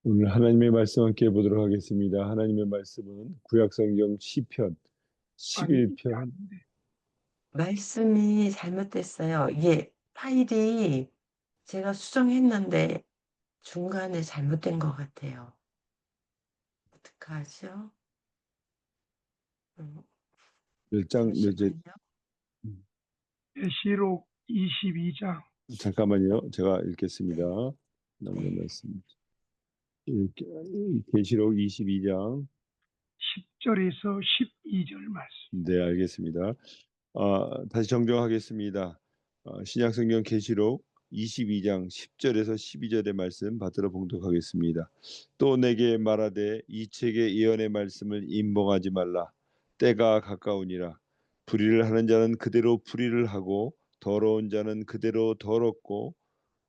오늘 하나님의 말씀 함께 보도록 하겠습니다. 하나님의 말씀은 구약성경 시편 아니, 이게 11편. 아닌데. 말씀이 잘못됐어요. 이게 파일이 제가 수정했는데 중간에 잘못된 것 같아요. 어떡하죠? 음, 몇 장, 몇 절? 잠시만요. 계시록 22장 잠깐만요. 제가 읽겠습니다. 하나님의 네. 말씀. 계시록 22장. 10절에서 12절 말씀. 네, 알겠습니다. 다시 정정하겠습니다. 신약성경 계시록 22장 10절에서 12절의 말씀 받들어 봉독하겠습니다. 또 내게 말하되 이 책의 예언의 말씀을 임봉하지 말라. 때가 가까우니라. 불의를 하는 자는 그대로 불의를 하고 더러운 자는 그대로 더럽고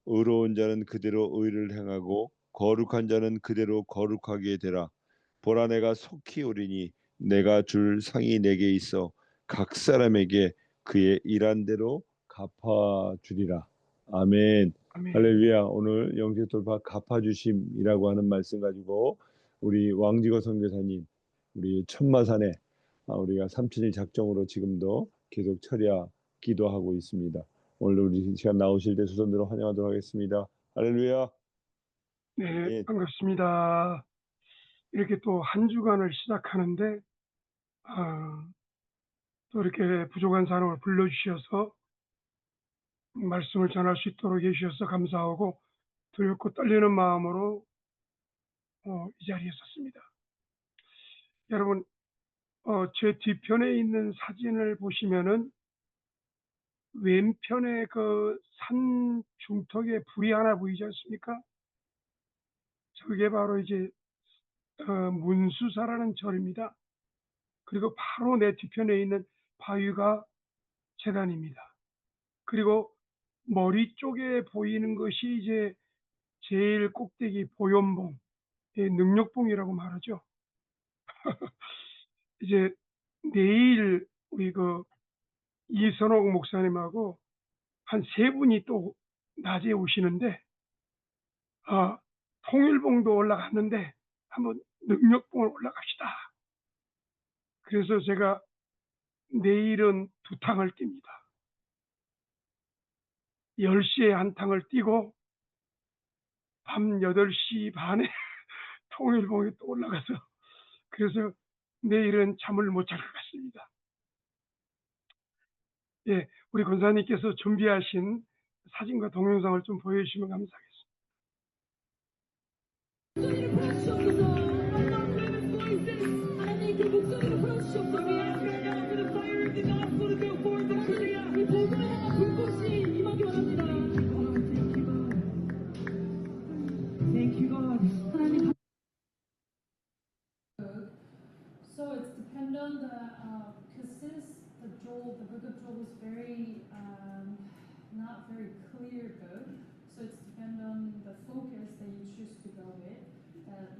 의로운 자는 그대로 의를 행하고 거룩한 자는 그대로 거룩하게 되라. 보라 내가 속히 오리니 내가 줄 상이 내게 있어 각 사람에게 그의 일한 대로 갚아주리라. 아멘. 아멘. 할렐루야. 오늘 영적 돌파 갚아주심이라고 하는 말씀 가지고 우리 왕지거 선교사님, 우리 천마산에 우리가 3.7 작정으로 지금도 계속 철야 기도하고 있습니다. 오늘 우리 시간 나오실 때 수선으로 환영하도록 하겠습니다. 할렐루야. 네, 예. 반갑습니다. 이렇게 또 한 주간을 시작하는데 또 이렇게 부족한 사람을 불러주셔서 말씀을 전할 수 있도록 해주셔서 감사하고 두렵고 떨리는 마음으로 이 자리에 섰습니다. 여러분, 제 뒤편에 있는 사진을 보시면은 왼편에 그 산 중턱에 불이 하나 보이지 않습니까? 저게 바로 이제 문수사라는 절입니다. 그리고 바로 내 뒤편에 있는 바위가 제단입니다. 그리고 머리 쪽에 보이는 것이 이제 제일 꼭대기 보연봉, 능력봉이라고 말하죠. 이제 내일 우리 그 이선옥 목사님하고 한 세 분이 또 낮에 오시는데, 통일봉도 올라갔는데 한번 능력봉을 올라갑시다. 그래서 제가 내일은 두 탕을 띱니다. 10시에 한 탕을 띄고 밤 8시 반에 통일봉에 또 올라가서, 그래서 내일은 잠을 못 잘 것 같습니다. 예, 우리 권사님께서 준비하신 사진과 동영상을 좀 보여주시면 감사하겠습니다. So it's depend on because since the book of Joel is very not very clear book, so it's depend on the focus that you choose to go with.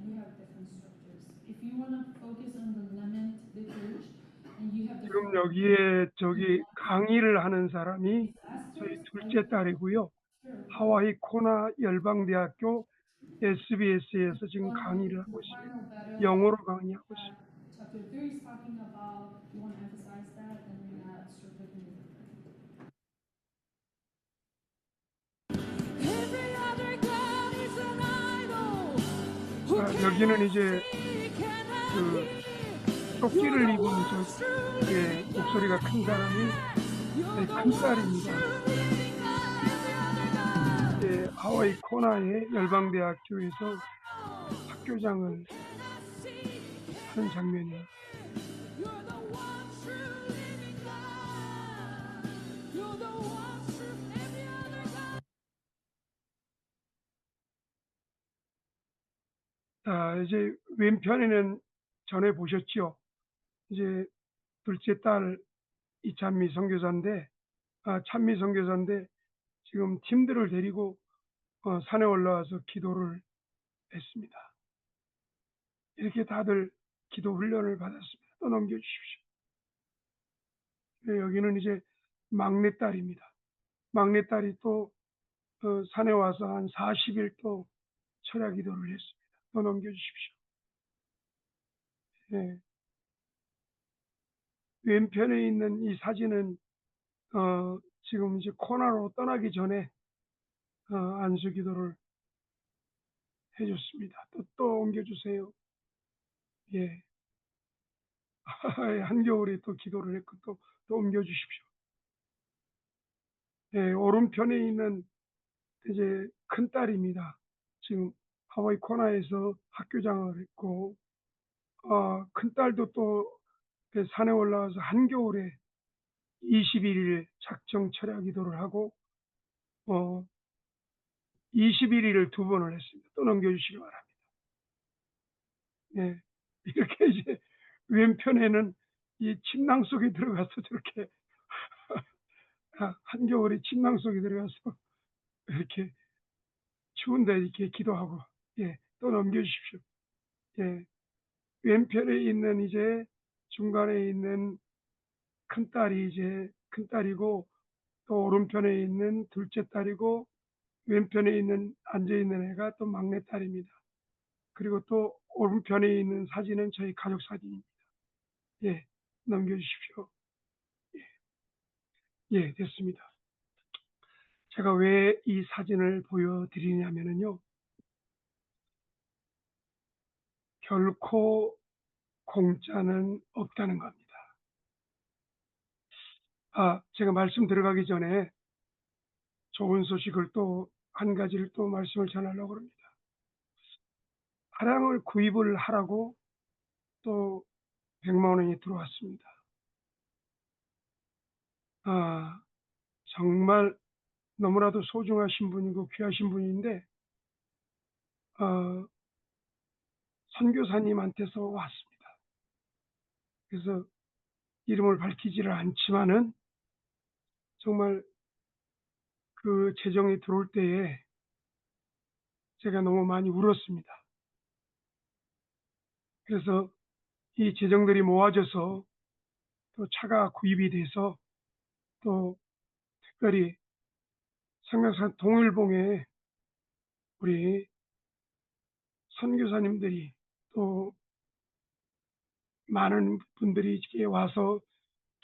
You have different structures. If you want to focus on the lament liturgy, and you have 지금 different. 여기에 저기 강의를 하는 사람이 저희 둘째 딸이고요. 하와이 코나 열방대학교 SBS에서 지금 강의를 하고 있습니다. 영어로 강의하고 있습니다. Chapter 3 is talking about, you want to emphasize that, and then structure the 여기는 이제 그 조끼를 입은 목소리가 큰 사람이 큰 딸입니다. 하와이 코나의 열방대학교에서 학교장을 하는 장면이에요. 이제 왼편에는 전에 보셨죠? 이제 둘째 딸 이찬미 선교사인데, 찬미 선교사인데 지금 팀들을 데리고 산에 올라와서 기도를 했습니다. 이렇게 다들 기도 훈련을 받았습니다. 또 넘겨주십시오. 여기는 이제 막내딸입니다. 막내딸이 또 산에 와서 한 40일 또 철야 기도를 했습니다. 또 넘겨주십시오. 예. 왼편에 있는 이 사진은 지금 이제 코나로 떠나기 전에 안수 기도를 해줬습니다. 또 옮겨주세요. 예. 한겨울에 또 기도를 했고 또 옮겨주십시오. 예, 오른편에 있는 이제 큰 딸입니다. 지금 하와이 코나에서 학교장을 했고, 큰 딸도 또 산에 올라와서 한겨울에 21일 작정 철야 기도를 하고, 21일을 2번을 했습니다. 또 넘겨주시기 바랍니다. 예. 이렇게 이제 왼편에는 이 침낭 속에 들어가서 저렇게 한겨울에 침낭 속에 들어가서 이렇게 추운데 이렇게 기도하고, 예, 또 넘겨주십시오. 예, 왼편에 있는 이제 중간에 있는 큰 딸이 이제 큰 딸이고, 또 오른편에 있는 둘째 딸이고, 왼편에 있는 앉아 있는 애가 또 막내 딸입니다. 그리고 또 오른편에 있는 사진은 저희 가족 사진입니다. 예, 넘겨주십시오. 예, 됐습니다. 제가 왜 이 사진을 보여드리냐면요, 결코 공짜는 없다는 겁니다. 제가 말씀 들어가기 전에 좋은 소식을 또 한 가지를 또 말씀을 전하려고 합니다. 차량을 구입을 하라고 또 100만 원이 들어왔습니다. 정말 너무나도 소중하신 분이고 귀하신 분인데, 선교사님한테서 왔습니다. 그래서 이름을 밝히지를 않지만은 정말 그 재정이 들어올 때에 제가 너무 많이 울었습니다. 그래서 이 재정들이 모아져서 또 차가 구입이 돼서 또 특별히 성명산 동일봉에 우리 선교사님들이 또 많은 분들이 이렇게 와서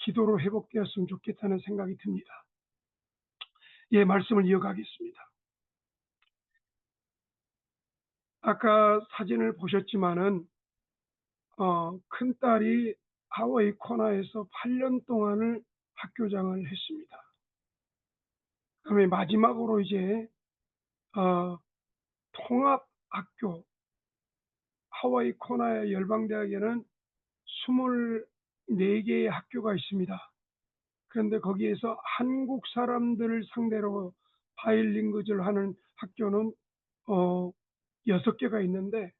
기도로 회복되었으면 좋겠다는 생각이 듭니다. 예, 말씀을 이어가겠습니다. 아까 사진을 보셨지만은 큰 딸이 하와이 코나에서 8년 동안을 학교장을 했습니다. 그다음에 마지막으로 이제 통합학교 하와이 코나의 열방대학에는 24개의 학교가 있습니다. 그런데 거기에서 한국 사람들을 상대로 바이링구얼 하는 학교는 6개가 있는데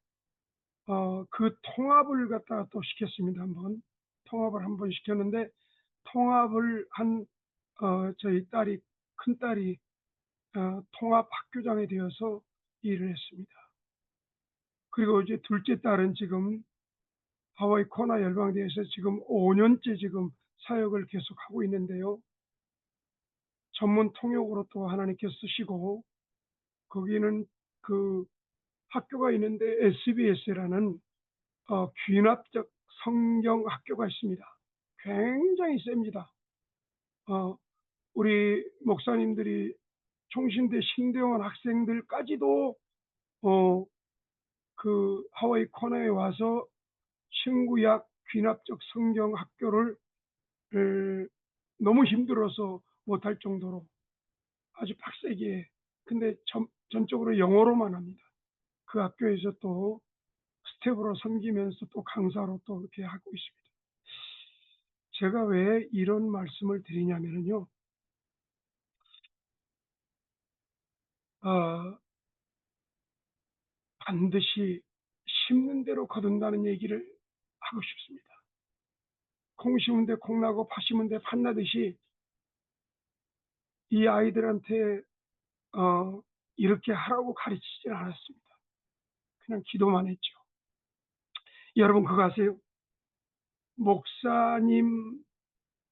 그 통합을 갖다가 또 시켰습니다. 통합을 한번 시켰는데 통합을 한 저희 큰 딸이 통합 학교장이 되어서 일을 했습니다. 그리고 이제 둘째 딸은 지금 하와이 코나 열방대에서 지금 5년째 지금 사역을 계속하고 있는데요. 전문 통역으로 또 하나님께서 쓰시고, 거기는 그 학교가 있는데 SBS라는 귀납적 성경 학교가 있습니다. 굉장히 셉니다. 우리 목사님들이 총신대 신대원 학생들까지도 그 하와이 코나에 와서 신구약 귀납적 성경 학교를 너무 힘들어서 못할 정도로 아주 빡세게, 근데 전적으로 영어로만 합니다. 그 학교에서 또 스텝으로 섬기면서 또 강사로 또 이렇게 하고 있습니다. 제가 왜 이런 말씀을 드리냐면요, 반드시 심는 대로 거둔다는 얘기를 하고 싶습니다. 콩 심은 데 콩 나고 팥 심은 데 팥 나듯이 이 아이들한테 이렇게 하라고 가르치지는 않았습니다. 그냥 기도만 했죠. 여러분 그거 아세요?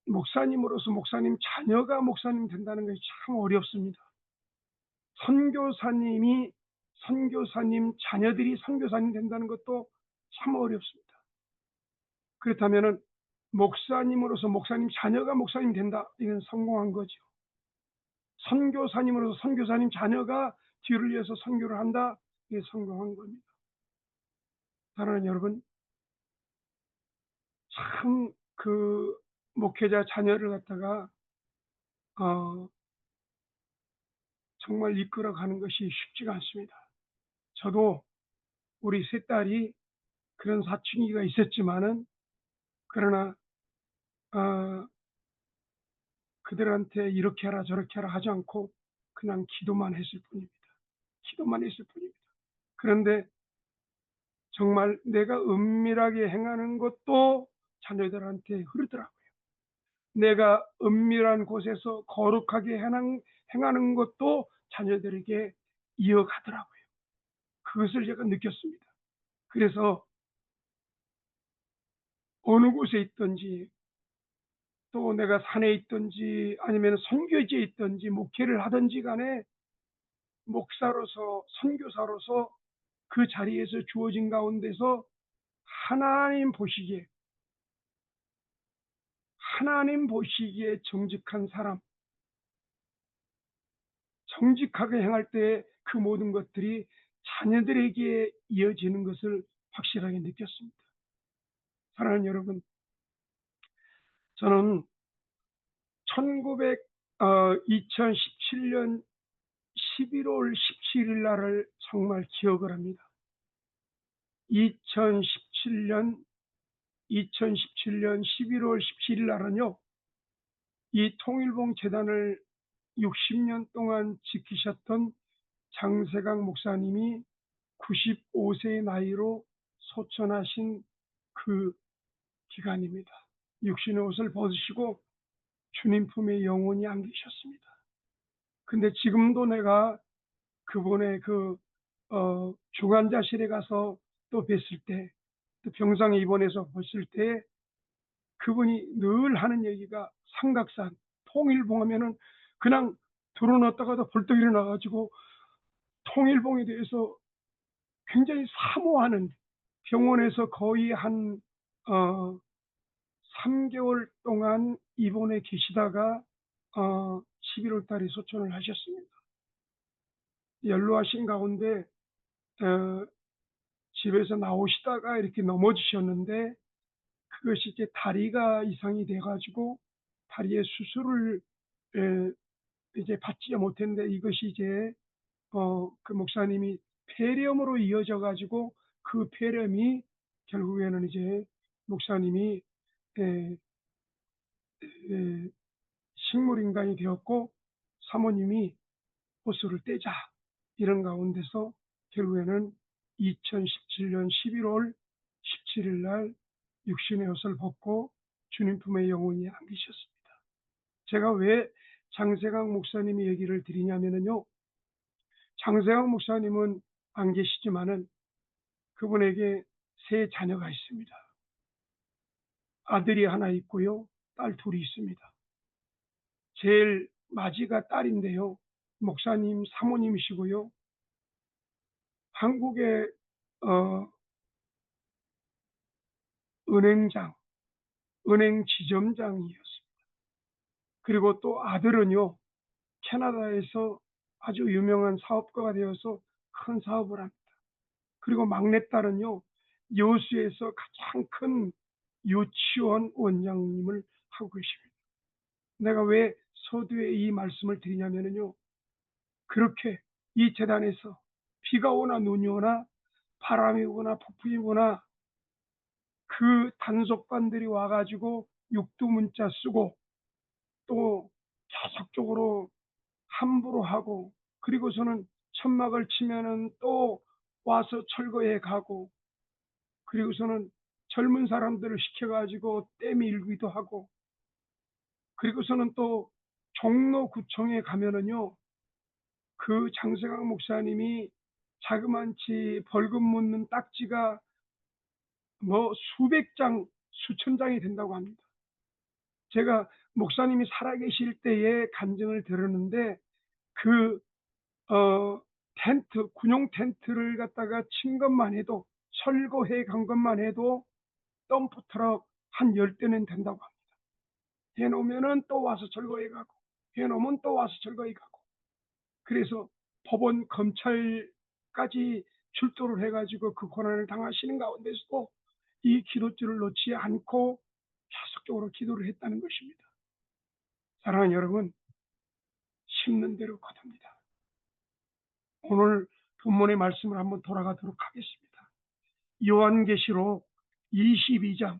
목사님으로서 목사님 자녀가 목사님 된다는 것이 참 어렵습니다. 선교사님이 선교사님 자녀들이 선교사님 된다는 것도 참 어렵습니다. 그렇다면은 목사님으로서 목사님 자녀가 목사님 된다. 이건 성공한 거죠. 선교사님으로서 선교사님 자녀가 뒤를 이어서 선교를 한다. 이게 성공한 겁니다. 사랑하는 여러분, 참 그 목회자 자녀를 갖다가 정말 이끌어가는 것이 쉽지가 않습니다. 저도 우리 세 딸이 그런 사춘기가 있었지만은 그러나 그들한테 이렇게 하라 저렇게 하라 하지 않고 그냥 기도만 했을 뿐입니다. 기도만 했을 뿐입니다. 그런데 정말 내가 은밀하게 행하는 것도 자녀들한테 흐르더라고요. 내가 은밀한 곳에서 거룩하게 행하는 것도 자녀들에게 이어가더라고요. 그것을 제가 느꼈습니다. 그래서 어느 곳에 있든지 또 내가 산에 있든지 아니면 선교지에 있든지 목회를 하든지 간에 목사로서 선교사로서 그 자리에서 주어진 가운데서 하나님 보시기에 정직한 사람, 정직하게 행할 때 그 모든 것들이 자녀들에게 이어지는 것을 확실하게 느꼈습니다. 사랑하는 여러분, 저는 2017년 11월 17일 날을 정말 기억을 합니다. 2017년 11월 17일 날은요, 이 통일봉 재단을 60년 동안 지키셨던 장세강 목사님이 95세의 나이로 소천하신 그 기간입니다. 육신의 옷을 벗으시고 주님 품에 영원히 안기셨습니다. 근데 지금도 내가 그분의 중환자실에 가서 또 뵀을 때, 또 병상에 입원해서 봤을 때 그분이 늘 하는 얘기가 삼각산, 통일봉 하면은 그냥 들어놨다가도 벌떡 일어나가지고 통일봉에 대해서 굉장히 사모하는, 병원에서 거의 한 3개월 동안 입원해 계시다가 11월 달에 소천을 하셨습니다. 연로하신 가운데 집에서 나오시다가 이렇게 넘어지셨는데 그것이 이제 다리가 이상이 돼가지고 다리에 수술을 이제 받지 못했는데 이것이 이제 그 목사님이 폐렴으로 이어져 가지고 그 폐렴이 결국에는 이제 목사님이 에, 에, 식물인간이 되었고 사모님이 호수를 떼자 이런 가운데서 결국에는 2017년 11월 17일 날 육신의 옷을 벗고 주님 품에 영원히 안기셨습니다. 제가 왜 장세강 목사님의 얘기를 드리냐면요, 장세강 목사님은 안 계시지만은 그분에게 세 자녀가 있습니다. 아들이 하나 있고요, 딸 둘이 있습니다. 제일 마지가 딸인데요, 목사님 사모님이시고요, 한국의 은행 지점장이었습니다. 그리고 또 아들은요, 캐나다에서 아주 유명한 사업가가 되어서 큰 사업을 합니다. 그리고 막내딸은요, 여수에서 가장 큰 유치원 원장님을 하고 계십니다. 내가 왜 서두에 이 말씀을 드리냐면요, 그렇게 이 재단에서 비가 오나 눈이 오나 바람이 오거나 폭풍이 오거나 그 단속반들이 와가지고 육두문자 쓰고 또 계속적으로 함부로 하고, 그리고서는 천막을 치면은 또 와서 철거해 가고, 그리고서는 젊은 사람들을 시켜가지고 떼밀기도 하고, 그리고서는 또 종로구청에 가면은요, 그 장세강 목사님이 자그만치 벌금 묻는 딱지가 뭐 수백 장, 수천 장이 된다고 합니다. 제가 목사님이 살아계실 때의 간증을 들었는데 그 군용 텐트를 갖다가 친 것만 해도, 철거해 간 것만 해도 덤프 트럭 한 10대는 된다고 합니다. 해놓으면은 또 와서 철거해 가고, 해놓으면 또 와서 철거해 가고. 그래서 법원, 검찰까지 출동을 해가지고 그 고난을 당하시는 가운데서도 이 기도줄을 놓지 않고 계속적으로 기도를 했다는 것입니다. 사랑하는 여러분, 심는 대로 거둡니다. 오늘 본문의 말씀을 한번 돌아가도록 하겠습니다. 요한계시록 22장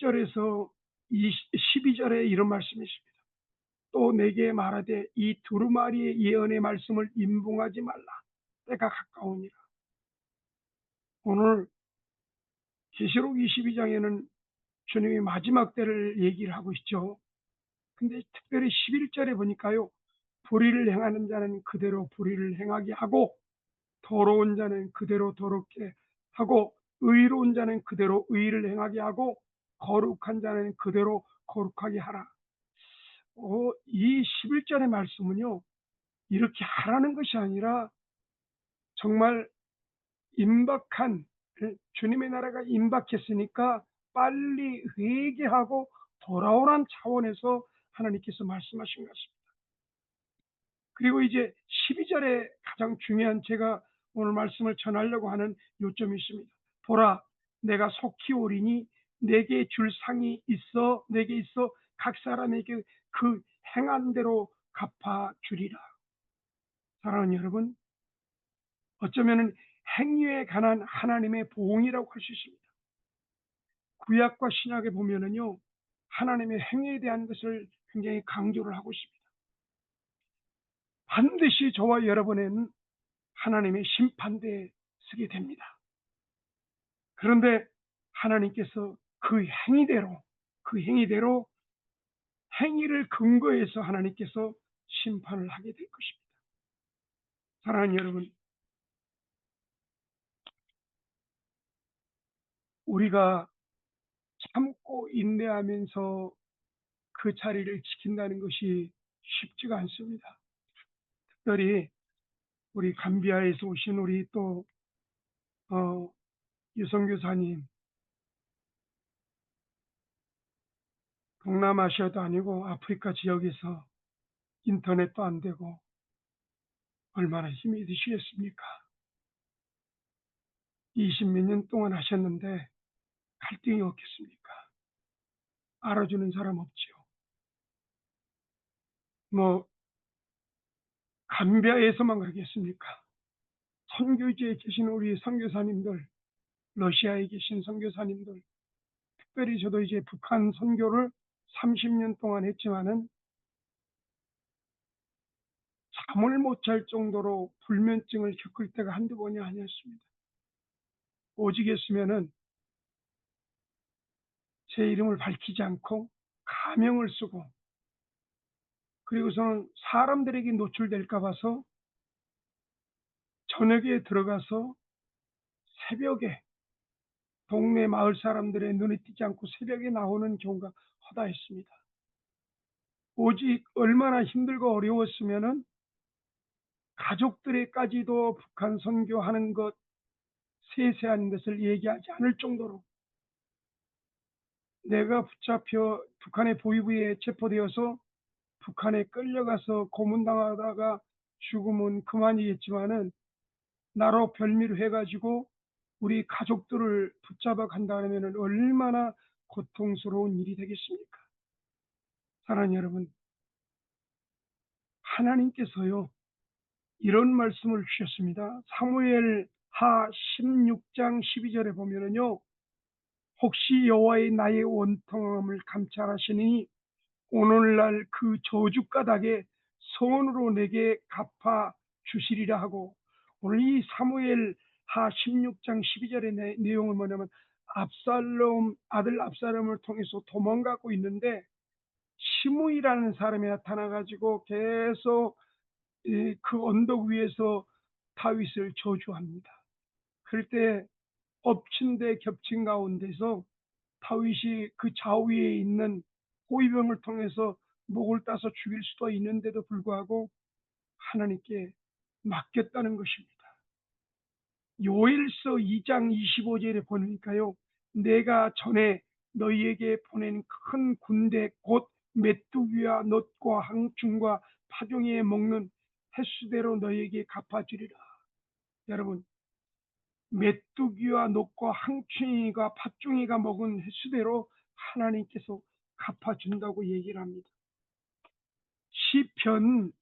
10절에서 12절에 이런 말씀이 있습니다. 또 내게 말하되 이 두루마리의 예언의 말씀을 임봉하지 말라. 때가 가까우니라. 오늘 계시록 22장에는 주님이 마지막 때를 얘기를 하고 있죠. 근데 특별히 11절에 보니까요. 불의를 행하는 자는 그대로 불의를 행하게 하고, 더러운 자는 그대로 더럽게 하고, 의로운 자는 그대로 의를 행하게 하고, 거룩한 자는 그대로 거룩하게 하라. 이 11절의 말씀은요, 이렇게 하라는 것이 아니라 정말 임박한, 주님의 나라가 임박했으니까 빨리 회개하고 돌아오라는 차원에서 하나님께서 말씀하신 것입니다. 그리고 이제 12절에 가장 중요한, 제가 오늘 말씀을 전하려고 하는 요점이 있습니다. 보라, 내가 속히 오리니 내게 줄 상이 있어, 내게 있어 각 사람에게 그 행한 대로 갚아 주리라. 사랑하는 여러분, 어쩌면 행위에 관한 하나님의 보응이라고 할 수 있습니다. 구약과 신약에 보면은요, 하나님의 행위에 대한 것을 굉장히 강조를 하고 있습니다. 반드시 저와 여러분은 하나님의 심판대에 서게 됩니다. 그런데 하나님께서 그 행위대로 행위를 근거해서 하나님께서 심판을 하게 될 것입니다. 사랑하는 여러분, 우리가 참고 인내하면서 그 자리를 지킨다는 것이 쉽지가 않습니다. 특별히 우리 감비아에서 오신 우리 또 유성교사님, 동남아시아도 아니고 아프리카 지역에서 인터넷도 안 되고 얼마나 힘이 드시겠습니까? 20몇 년 동안 하셨는데 갈등이 없겠습니까? 알아주는 사람 없지요. 뭐 감비아에서만 그러겠습니까? 선교지에 계신 우리 선교사님들, 러시아에 계신 선교사님들, 특별히 저도 이제 북한 선교를 30년 동안 했지만은 잠을 못 잘 정도로 불면증을 겪을 때가 한두 번이 아니었습니다. 오직했으면은 제 이름을 밝히지 않고 가명을 쓰고, 그리고서는 사람들에게 노출될까 봐서 저녁에 들어가서 새벽에 동네 마을 사람들의 눈에 띄지 않고 새벽에 나오는 경우가 허다했습니다. 오직 얼마나 힘들고 어려웠으면은 가족들에까지도 북한 선교하는 것, 세세한 것을 얘기하지 않을 정도로, 내가 붙잡혀 북한의 보위부에 체포되어서 북한에 끌려가서 고문당하다가 죽으면 그만이겠지만은 나로 별미로 해가지고 우리 가족들을 붙잡아 간다면 얼마나 고통스러운 일이 되겠습니까? 사랑하는 여러분, 하나님께서요 이런 말씀을 주셨습니다. 사무엘 하 16장 12절에 보면은요, 혹시 여호와의 나의 원통함을 감찰하시니 오늘날 그 저주가닥에 선으로 내게 갚아 주시리라 하고, 오늘 이 사무엘 하 16장 12절의 내용은 뭐냐면, 아들 압살롬을 통해서 도망가고 있는데 시므이라는 사람이 나타나가지고 계속 그 언덕 위에서 다윗을 저주합니다. 그럴 때 엎친 데 겹친 가운데서 다윗이 그 좌우에 있는 호위병을 통해서 목을 따서 죽일 수도 있는데도 불구하고 하나님께 맡겼다는 것입니다. 요엘서 2장 25절에 보니까요. 내가 전에 너희에게 보낸 큰 군대 곧 메뚜기와 놋과 항충과 파종에 먹는 횟수대로 너희에게 갚아주리라. 여러분, 메뚜기와 놋과 항충이가 팥종이가 먹은 횟수대로 하나님께서 갚아준다고 얘기를 합니다. 시편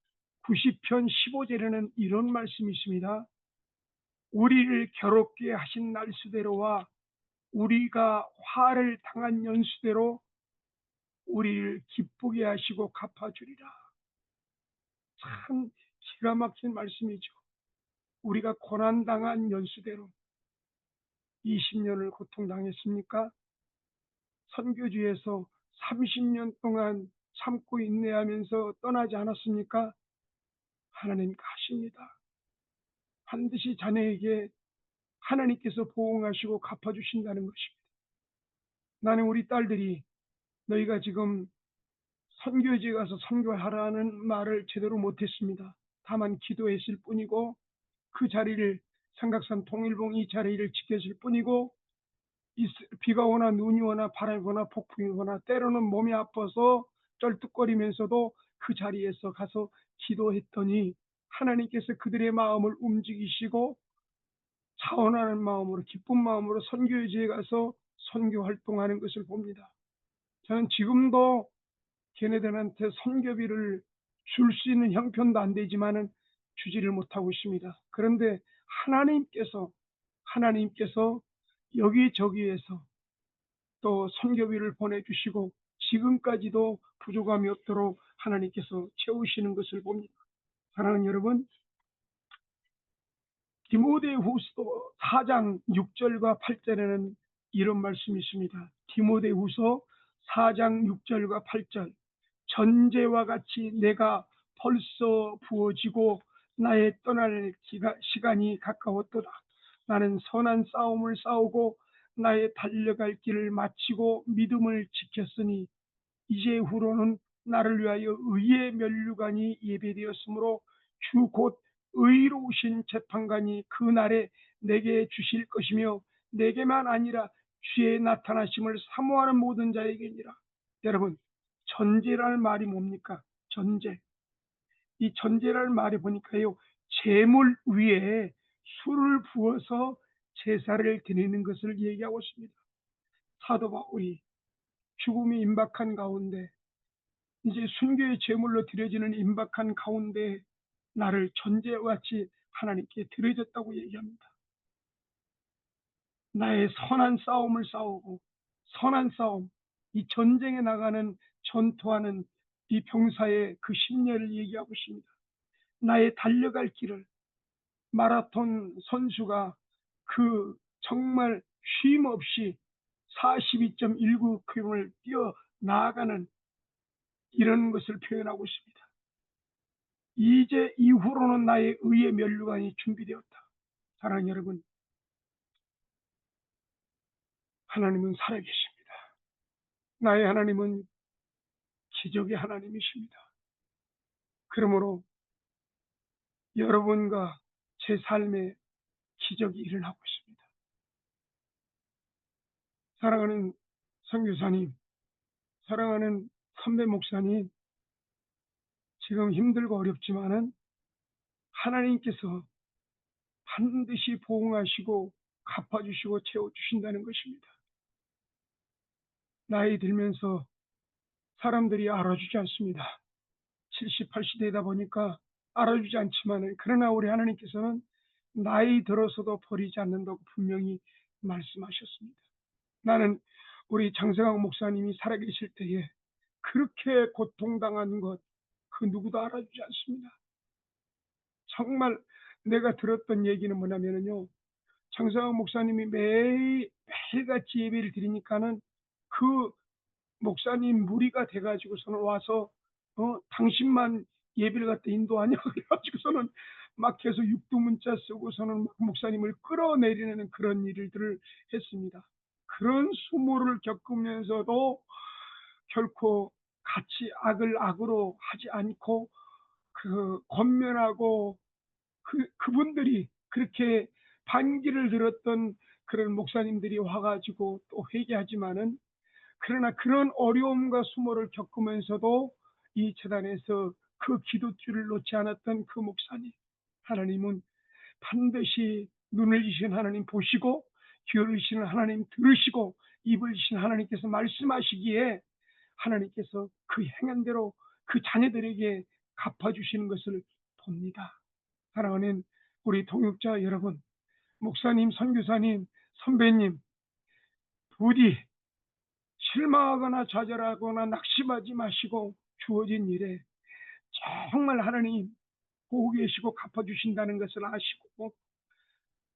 90편 15절에는 이런 말씀이 있습니다. 우리를 괴롭게 하신 날수대로와 우리가 화를 당한 연수대로 우리를 기쁘게 하시고 갚아주리라. 참 기가 막힌 말씀이죠. 우리가 고난당한 연수대로 20년을 고통당했습니까? 선교지에서 30년 동안 참고 인내하면서 떠나지 않았습니까? 하나님 가십니다. 반드시 자네에게 하나님께서 보응하시고 갚아주신다는 것입니다. 나는 우리 딸들이 너희가 지금 선교지에 가서 선교하라는 말을 제대로 못했습니다. 다만 기도했을 뿐이고 그 자리를 삼각산 통일봉 이 자리를 지켰을 뿐이고 비가 오나 눈이 오나 바람이 오나 폭풍이 오나 때로는 몸이 아파서 쩔뚝거리면서도 그 자리에서 가서 기도했더니 하나님께서 그들의 마음을 움직이시고 차원하는 마음으로 기쁜 마음으로 선교지에 가서 선교 활동하는 것을 봅니다. 저는 지금도 걔네들한테 선교비를 줄 수 있는 형편도 안 되지만은 주지를 못하고 있습니다. 그런데 하나님께서 여기저기에서 또 선교비를 보내주시고 지금까지도 부족함이 없도록 하나님께서 채우시는 것을 봅니다. 사랑하는 여러분, 디모데후서 4장 6절과 8절에는 이런 말씀이 있습니다. 디모데후서 4장 6절과 8절 전제와 같이 내가 벌써 부어지고 나의 떠날 시간이 가까웠도다. 나는 선한 싸움을 싸우고 나의 달려갈 길을 마치고 믿음을 지켰으니 이제 후로는 나를 위하여 의의 면류관이 예배되었으므로 주 곧 의로우신 재판관이 그 날에 내게 주실 것이며 내게만 아니라 주의 나타나심을 사모하는 모든 자에게니라. 여러분, 전제라는 말이 뭡니까? 전제. 이 전제라는 말이 보니까요, 제물 위에 술을 부어서 제사를 드리는 것을 얘기하고 있습니다. 사도 바울이 죽음이 임박한 가운데 이제 순교의 제물로 드려지는 임박한 가운데 나를 전제와 같이 하나님께 드려졌다고 얘기합니다. 나의 선한 싸움을 싸우고 선한 싸움, 이 전쟁에 나가는 전투하는 이 병사의 그 심려를 얘기하고 있습니다. 나의 달려갈 길을 마라톤 선수가 그 정말 쉼 없이 42.19km를 뛰어 나아가는 이런 것을 표현하고 있습니다. 이제 이후로는 나의 의의 면류관이 준비되었다. 사랑하는 여러분, 하나님은 살아계십니다. 나의 하나님은 기적의 하나님이십니다. 그러므로 여러분과 제 삶에 기적이 일어나고 있습니다. 사랑하는 선교사님, 사랑하는 선배 목사님, 지금 힘들고 어렵지만은 하나님께서 반드시 보응하시고 갚아주시고 채워주신다는 것입니다. 나이 들면서 사람들이 알아주지 않습니다. 70, 80 되다 보니까 알아주지 않지만 그러나 우리 하나님께서는 나이 들어서도 버리지 않는다고 분명히 말씀하셨습니다. 나는 우리 장성학 목사님이 살아계실 때에 그렇게 고통당한 것 그 누구도 알아주지 않습니다. 정말 내가 들었던 얘기는 뭐냐면요, 장성학 목사님이 매일같이 예배를 드리니까는 그 목사님 무리가 돼가지고서는 와서 당신만 예배를 갖다 인도하냐 그래가지고서는 막 계속 육두문자 쓰고서는 막 목사님을 끌어내리는 그런 일들을 했습니다. 그런 수모를 겪으면서도 결코 같이 악을 악으로 하지 않고 권면하고 그분들이 그렇게 반기를 들었던 그런 목사님들이 와가지고 또 회개하지만은, 그러나 그런 어려움과 수모를 겪으면서도 이 재단에서 그 기도줄을 놓지 않았던 그 목사님, 하나님은 반드시 눈을 주신 하나님 보시고, 귀를 주시는 하나님 들으시고, 입을 주신 하나님께서 말씀하시기에 하나님께서 그 행한대로 그 자녀들에게 갚아주시는 것을 봅니다. 사랑하는 우리 동역자 여러분, 목사님, 선교사님, 선배님, 부디 실망하거나 좌절하거나 낙심하지 마시고, 주어진 일에 정말 하나님 보고 계시고 갚아주신다는 것을 아시고,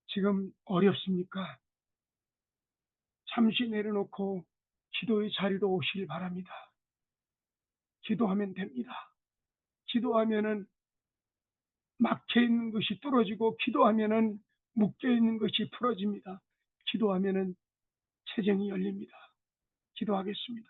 지금 어렵습니까? 잠시 내려놓고 기도의 자리로 오시길 바랍니다. 기도하면 됩니다. 기도하면은 막혀 있는 것이 뚫어지고, 기도하면은 묶여 있는 것이 풀어집니다. 기도하면은 체정이 열립니다. 기도하겠습니다.